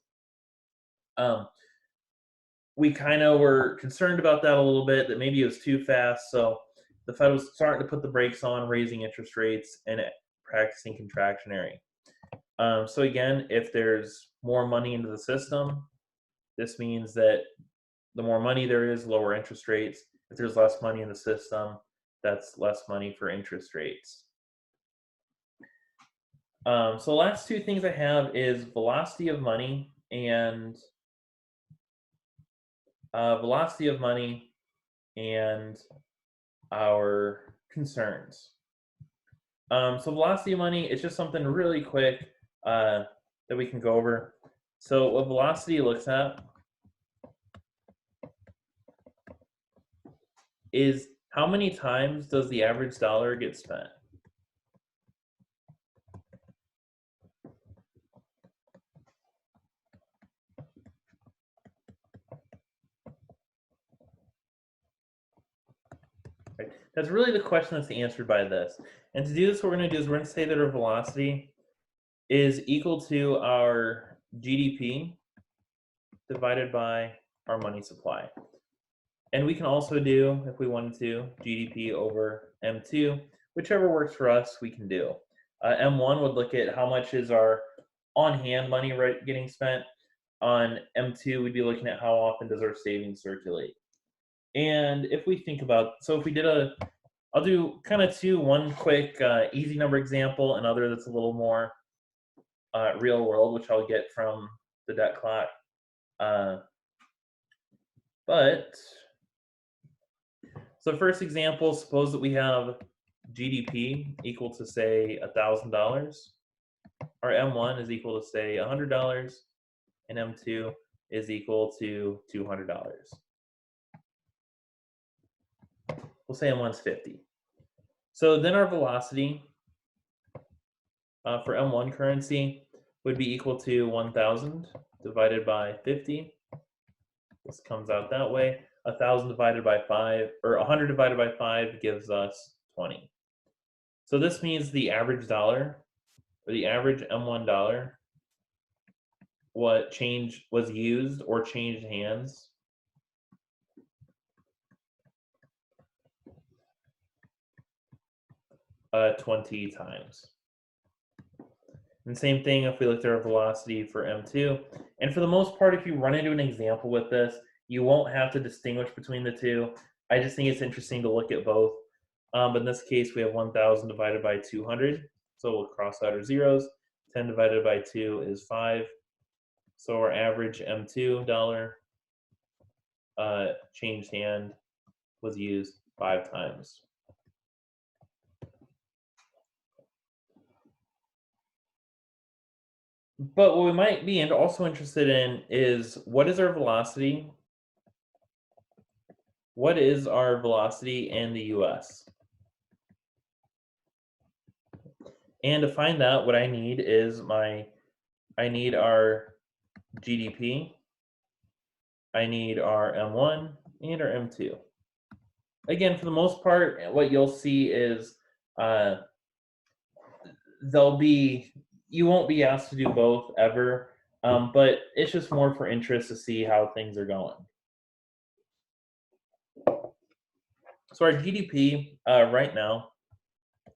we kind of were concerned about that a little bit, that maybe it was too fast. So the Fed was starting to put the brakes on raising interest rates and practicing contractionary. So again, if there's more money into the system, this means that the more money there is, lower interest rates. If there's less money in the system, that's less money for interest rates. So the last two things I have is velocity of money and our concerns. So velocity of money is just something really quick that we can go over. So what velocity looks at is how many times does the average dollar get spent? Right? That's really the question that's answered by this. And to do this, what we're going to do is we're going to say that our velocity is equal to our GDP divided by our money supply. And we can also do, if we wanted to, GDP over M2, whichever works for us, we can do. M1 would look at how much is our on-hand money getting spent. On M2, we'd be looking at how often does our savings circulate. And if we think about, so if we did I'll do kind of one quick easy number example, and other that's a little more real world, which I'll get from the debt clock. So first example, suppose that we have GDP equal to, say, $1,000. Our M1 is equal to, say, $100, and M2 is equal to $200. We'll say M1's 50. So then our velocity for M1 currency would be equal to 1,000 divided by 50. This comes out that way. 1,000 divided by 5, or 100 divided by 5 gives us 20. So this means the average dollar, or the average M1 dollar, what change was used or changed hands 20 times. And same thing if we looked at our velocity for M2. And for the most part, if you run into an example with this, you won't have to distinguish between the two. I just think it's interesting to look at both. But in this case, we have 1,000 divided by 200. So we'll cross out our zeros. 10 divided by 2 is 5. So our average M2 dollar changed hand was used 5 times. But what we might be also interested in is what is our velocity? What is our velocity in the US? And to find out, what I need is I need our GDP, I need our M1 and our M2. Again, for the most part, what you'll see is uh, you won't be asked to do both ever, but it's just more for interest to see how things are going. So our GDP right now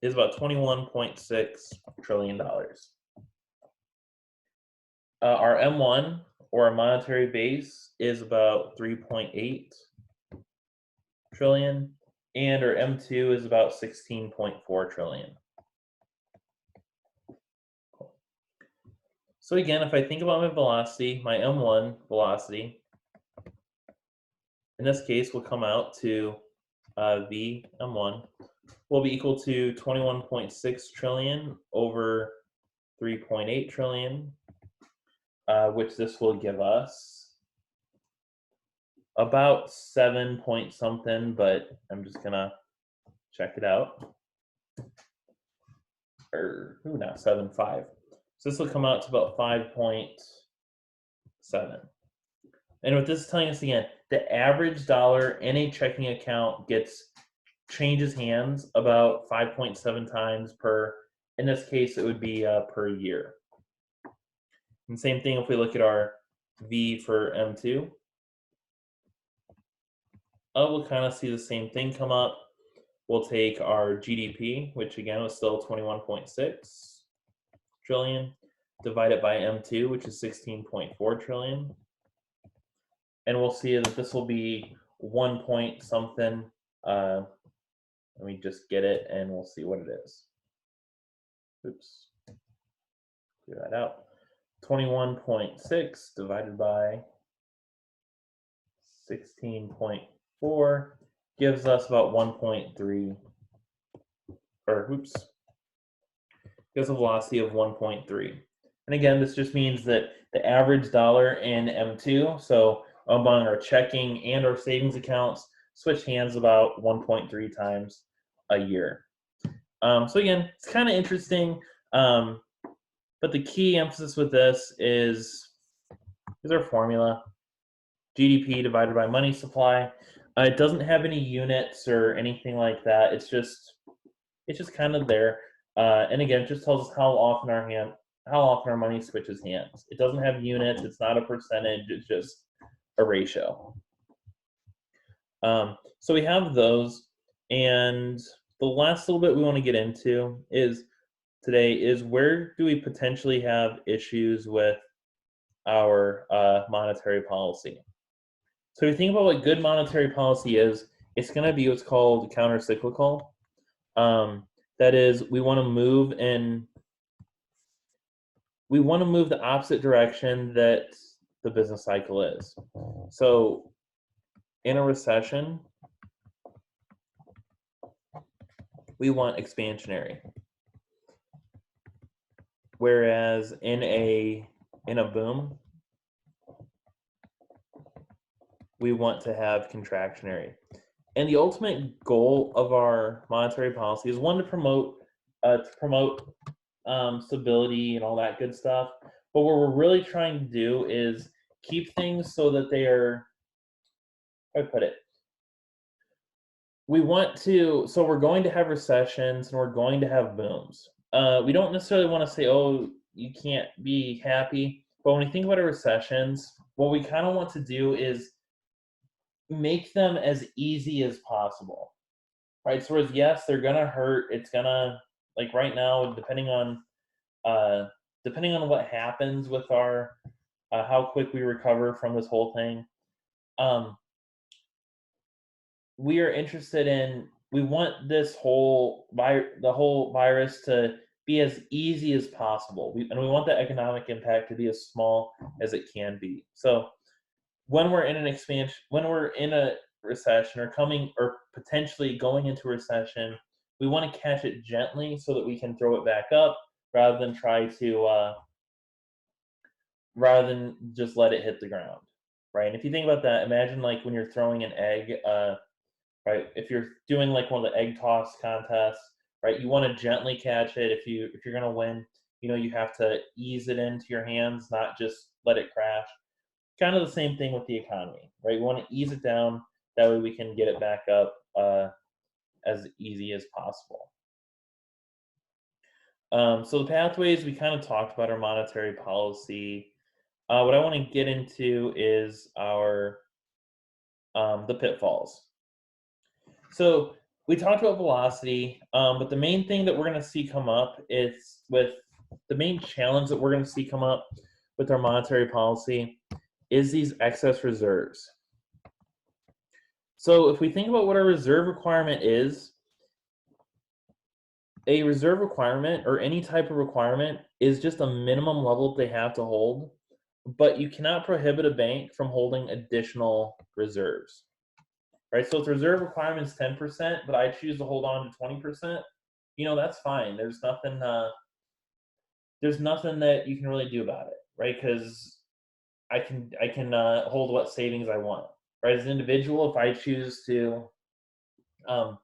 is about $21.6 trillion. Our M1, or our monetary base, is about 3.8 trillion, and our M2 is about 16.4 trillion. So again, if I think about my velocity, my M1 velocity, in this case, will come out to V M1 will be equal to 21.6 trillion over 3.8 trillion, which this will give us about 7 point something, but I'm just gonna check it out. Or not 7.5. So this will come out to about 5.7. And what this is telling us again, the average dollar in a checking account changes hands about 5.7 times per. In this case, it would be per year. And same thing if we look at our V for M2. We'll kind of see the same thing come up. We'll take our GDP, which again was still 21.6 trillion, divide it by M2, which is 16.4 trillion. And we'll see that this will be 1 point something. Let me just get it and we'll see what it is. Oops. Clear that out. 21.6 divided by 16.4 gives us about 1.3, or oops, gives a velocity of 1.3. And again, this just means that the average dollar in M2, so among our checking and our savings accounts, switch hands about 1.3 times a year. So again, it's kind of interesting, but the key emphasis with this is our formula, GDP divided by money supply. It doesn't have any units or anything like that. It's just kind of there. And again, it just tells us how often our money switches hands. It doesn't have units. It's not a percentage. It's just a ratio. So we have those, and the last little bit we want to get into today is where do we potentially have issues with our monetary policy. So if you think about what good monetary policy is, it's going to be what's called countercyclical. That is, we want to move the opposite direction that the business cycle is. So in a recession, we want expansionary. Whereas in a boom, we want to have contractionary. And the ultimate goal of our monetary policy is one, to promote stability and all that good stuff. But what we're really trying to do is keep things so that they are, how do I put it? So we're going to have recessions and we're going to have booms. We don't necessarily want to say, oh, you can't be happy. But when we think about our recessions, what we kind of want to do is make them as easy as possible, right? So, whereas yes, they're gonna hurt. It's gonna like right now, uh, depending on what happens with our how quick we recover from this whole thing. Um, we are interested in we want the whole virus to be as easy as possible. And we want the economic impact to be as small as it can be. So when we're in a recession or coming or potentially going into a recession, we want to catch it gently so that we can throw it back up rather than try to rather than just let it hit the ground, right? And if you think about that, imagine like when you're throwing an egg, right? If you're doing like one of the egg toss contests, right? You want to gently catch it. If you're gonna win, you have to ease it into your hands, not just let it crash. Kind of the same thing with the economy, right? We want to ease it down. That way we can get it back up as easy as possible. So the pathways, we kind of talked about our monetary policy. What I want to get into is our the pitfalls. So we talked about velocity, but the main thing that we're going to see come up is with the main challenge that we're going to see come up with our monetary policy is these excess reserves. So if we think about what a reserve requirement is, a reserve requirement or any type of requirement is just a minimum level they have to hold, but you cannot prohibit a bank from holding additional reserves. Right? So if the reserve requirement is 10%, but I choose to hold on to 20%, that's fine. There's nothing that you can really do about it, right? Because I can hold what savings I want, right? As an individual, if I choose to, um,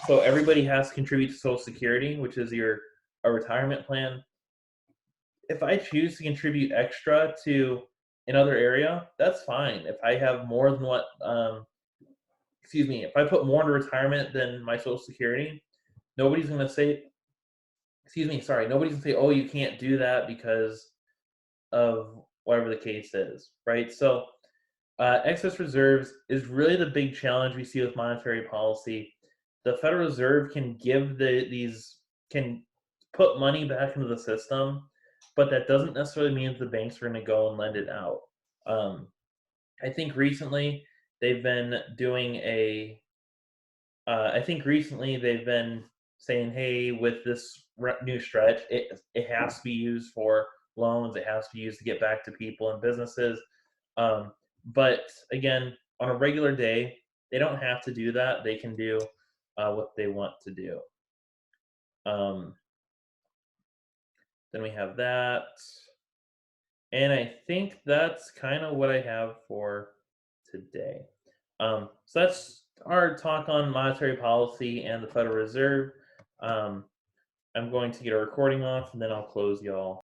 so everybody has to contribute to Social Security, which is a retirement plan. If I choose to contribute extra to another area, that's fine. If I have more than what, excuse me, if I put more into retirement than my Social Security, nobody's going to say, excuse me, sorry, nobody's going to say, oh, you can't do that because of whatever the case is, right? So excess reserves is really the big challenge we see with monetary policy. The Federal Reserve can can put money back into the system, but that doesn't necessarily mean that the banks are going to go and lend it out. Um, I think recently they've been doing a. I think recently they've been saying, "Hey, with this new stretch, it has to be used for loans. It has to be used to get back to people and businesses." But again, on a regular day, they don't have to do that. They can do what they want to do. Um, then we have that. And I think that's kind of what I have for today. So that's our talk on monetary policy and the Federal Reserve. Um, I'm going to get a recording off and then I'll close y'all.